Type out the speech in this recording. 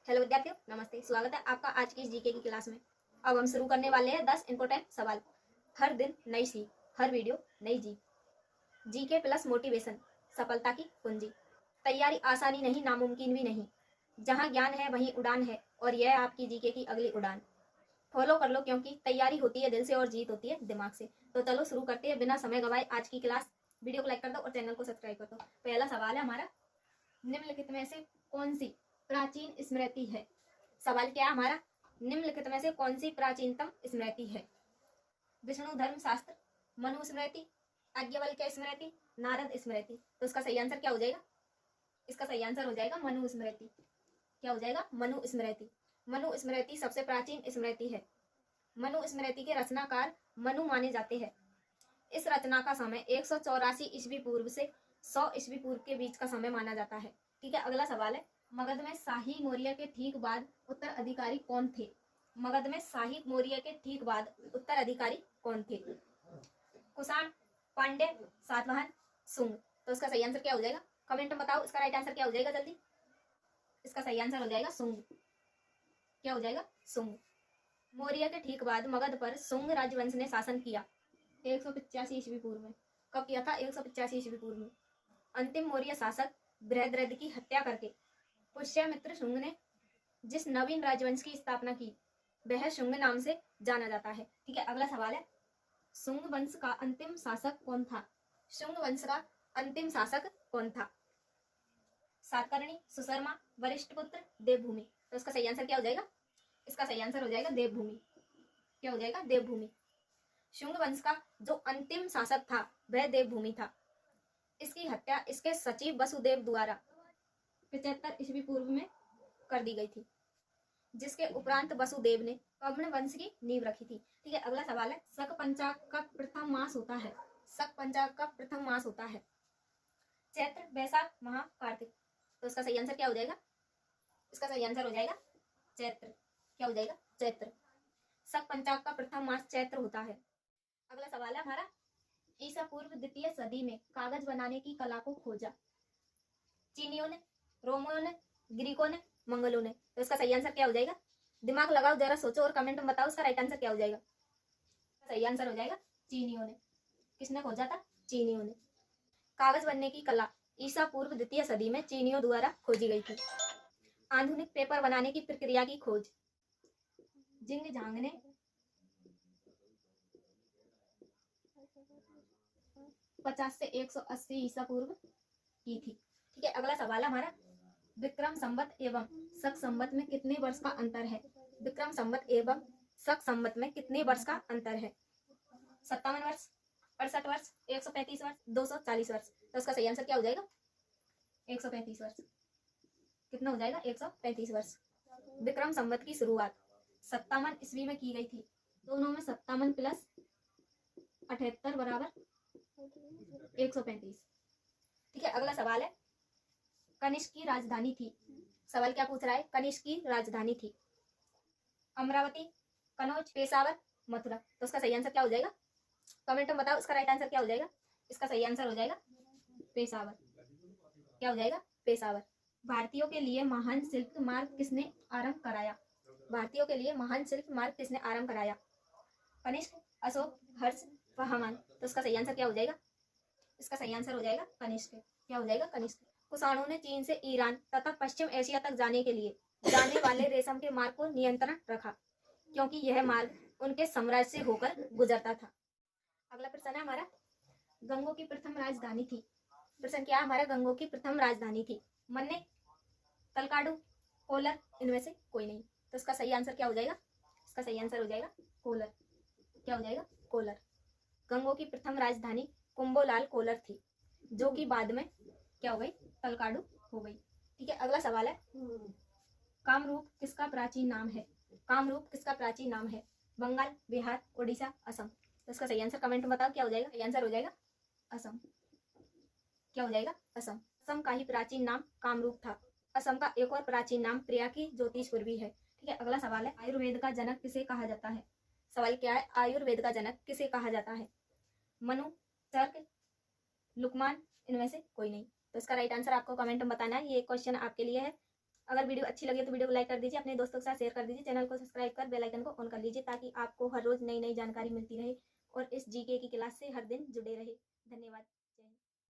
Hello विद्यार्थियों, नमस्ते। स्वागत है आपका आज की इस जीके की क्लास में। अब हम शुरू करने वाले हैं 10 इंपॉर्टेंट सवाल। हर दिन नई सीख, हर वीडियो नई जीत। जीके प्लस मोटिवेशन, सफलता की कुंजी। तैयारी आसानी नहीं, नामुमकिन भी नहीं। जहां ज्ञान है वहीं उड़ान है, और यह आपकी जीके की अगली उड़ान। फॉलो कर लो, क्योंकि तैयारी होती है दिल से और जीत होती है दिमाग से। तो चलो शुरू करते हैं बिना समय गवाए आज की क्लास। वीडियो को लाइक कर दो और चैनल को सब्सक्राइब कर दो। पहला सवाल है हमारा, निम्नलिखित में से कौन सी प्राचीन स्मृति है? सवाल क्या है हमारा, निम्नलिखित में से कौन सी प्राचीनतम स्मृति है? विष्णु धर्म शास्त्र, मनु स्मृति, याज्ञवल्क्य स्मृति, नारद स्मृति। तो इसका सही आंसर क्या हो जाएगा? इसका सही आंसर हो जाएगा मनु स्मृति। क्या हो जाएगा? मनु स्मृति। मनु स्मृति सबसे प्राचीन स्मृति है। मनु स्मृति के रचनाकार मनु माने जाते हैं। इस रचना का समय 184 ईस्वी पूर्व से 100 ईस्वी पूर्व के बीच का समय माना जाता है। ठीक है, अगला सवाल है, मगध में शाही मौर्य के ठीक बाद उत्तराधिकारी कौन थे? मगध में शाही मौर्य के ठीक बाद उत्तराधिकारी कौन थे? कुषाण, पांड्य, सातवाहन, शुंग। तो इसका सही आंसर क्या हो जाएगा? कमेंट में बताओ इसका राइट आंसर क्या हो जाएगा जल्दी। इसका सही आंसर हो जाएगा शुंग। क्या हो जाएगा? शुंग। मौर्य के ठीक बाद मगध पर शुंग राजवंश ने शासन किया 185 ईस्वी पूर्व में। कब किया था? 185 ईस्वी पूर्व में। अंतिम मौर्य शासक बृहद्रथ की हत्या करके पुष्यमित्र शुंग ने जिस नवीन राजवंश की स्थापना की वह शुंग नाम से जाना जाता है। ठीक है, अगला सवाल है, शुंग वंश का अंतिम शासक कौन था? शुंग वंश का अंतिम शासक कौन था? सातकर्णी, सुशर्मा, वरिष्ठपुत्र, देवभूमि। तो इसका सही आंसर क्या हो जाएगा? इसका सही आंसर हो जाएगा देवभूमि। क्या हो जाएगा? देवभूमि। शुंग वंश का जो अंतिम शासक था वह देवभूमि था। इसकी हत्या इसके सचिव वसुदेव द्वारा 75 ईस्वी पूर्व में कर दी गई थी, जिसके उपरांत वसुदेव ने कर्ण वंश की नींव रखी थी। ठीक है, अगला सवाल है, शक पंचाग का प्रथम मास होता है। शक पंचाग का प्रथम मास होता है चैत्र, वैशाख, महा, कार्तिक। तो इसका सही आंसर क्या हो जाएगा? इसका सही आंसर हो जाएगा चैत्र। क्या हो जाएगा? चैत्र। शक पंचाग का प्रथम मास चैत्र होता है। अगला सवाल है हमारा, ईसा पूर्व द्वितीय सदी में कागज बनाने की कला को खोजा चीनियों ने, रोमियों ने, ग्रीकों ने, मंगलों ने। तो इसका सही आंसर क्या हो जाएगा? दिमाग लगाओ, जरा सोचो और कमेंट में बताओ इसका राइट आंसर क्या हो जाएगा। सही आंसर हो जाएगा चीनियों ने। किसने खोजा था? चीनियों ने। कागज बनने की कला ईसा पूर्व द्वितीय सदी में चीनियों द्वारा खोजी गई थी। आधुनिक पेपर बनाने की प्रक्रिया की खोज जिंग झांग ने 50 से 180 ईसा पूर्व की थी। ठीक है, अगला सवाल है हमारा, विक्रम संवत एवं शक संवत में कितने वर्ष का अंतर है? विक्रम संवत एवं शक संवत में कितने वर्ष का अंतर है? 57 वर्ष, 68 वर्ष, 135 वर्ष, 240 वर्ष। तो इसका सही आंसर क्या हो जाएगा? 135 वर्ष। कितना हो जाएगा? 135 वर्ष। विक्रम संवत की शुरुआत 57 ईस्वी में की गई थी। दोनों में 57 प्लस 78 बराबर 135। ठीक है, अगला सवाल है, कनिष्क की राजधानी थी। सवाल क्या पूछ रहा है? कनिष्क की राजधानी थी अमरावती, कनौज, पेशावर, मथुरा। तो उसका सही आंसर क्या हो जाएगा? कमेंट में बताओ इसका राइट आंसर क्या हो जाएगा। इसका सही आंसर हो जाएगा पेशावर। क्या हो जाएगा? पेशावर। भारतीयों के लिए महान शिल्प मार्ग किसने आरंभ कराया? भारतीयों के लिए महान शिल्प मार्ग किसने आरंभ कराया? कनिष्क, अशोक, हर्ष, फहमान। तो उसका सही आंसर क्या हो जाएगा? इसका सही आंसर हो जाएगा कनिष्क। क्या हो जाएगा? कनिष्क। कुषाणों ने चीन से ईरान तथा पश्चिम एशिया तक जाने के लिए जाने वाले रेशम के मार्ग को नियंत्रण रखा, क्योंकि यह मार्ग उनके साम्राज्य से होकर गुजरता था। अगला प्रश्न है हमारा, गंगों की प्रथम राजधानी थी। प्रश्न क्या है हमारा? गंगों की प्रथम राजधानी थी मन्ने, तलकाडू, कोलर, इनमें से कोई नहीं। तो इसका सही आंसर क्या हो जाएगा? इसका सही आंसर हो जाएगा कोलर। क्या हो जाएगा? कोलर। गंगों की प्रथम राजधानी कुंभोलाल कोलर थी, जो कि बाद में क्या हो गई? तलकाडू हो गई। ठीक है, अगला सवाल है, कामरूप किसका प्राचीन नाम है? कामरूप किसका प्राचीन नाम है? बंगाल, बिहार, उड़ीसा, असम। तो इसका सही आंसर कमेंट में बताओ क्या हो जाएगा। सही आंसर हो जाएगा असम। क्या हो जाएगा? असम। असम का ही प्राचीन नाम कामरूप था। असम का एक और प्राचीन नाम प्रयाग ज्योतिषपुर भी है। ठीक है, अगला सवाल है, आयुर्वेद का जनक किसे कहा जाता है? सवाल क्या है? आयुर्वेद का जनक किसे कहा जाता है? मनु, चरक, लुकमान, इनमें से कोई नहीं। तो इसका राइट आंसर आपको कमेंट में बताना है। ये क्वेश्चन आपके लिए है। अगर वीडियो अच्छी लगे तो वीडियो को लाइक कर दीजिए, अपने दोस्तों के साथ शेयर कर दीजिए, चैनल को सब्सक्राइब कर बेल आइकन को ऑन कर लीजिए ताकि आपको हर रोज नई नई जानकारी मिलती रहे और इस जीके की क्लास से हर दिन जुड़े रहे। धन्यवाद।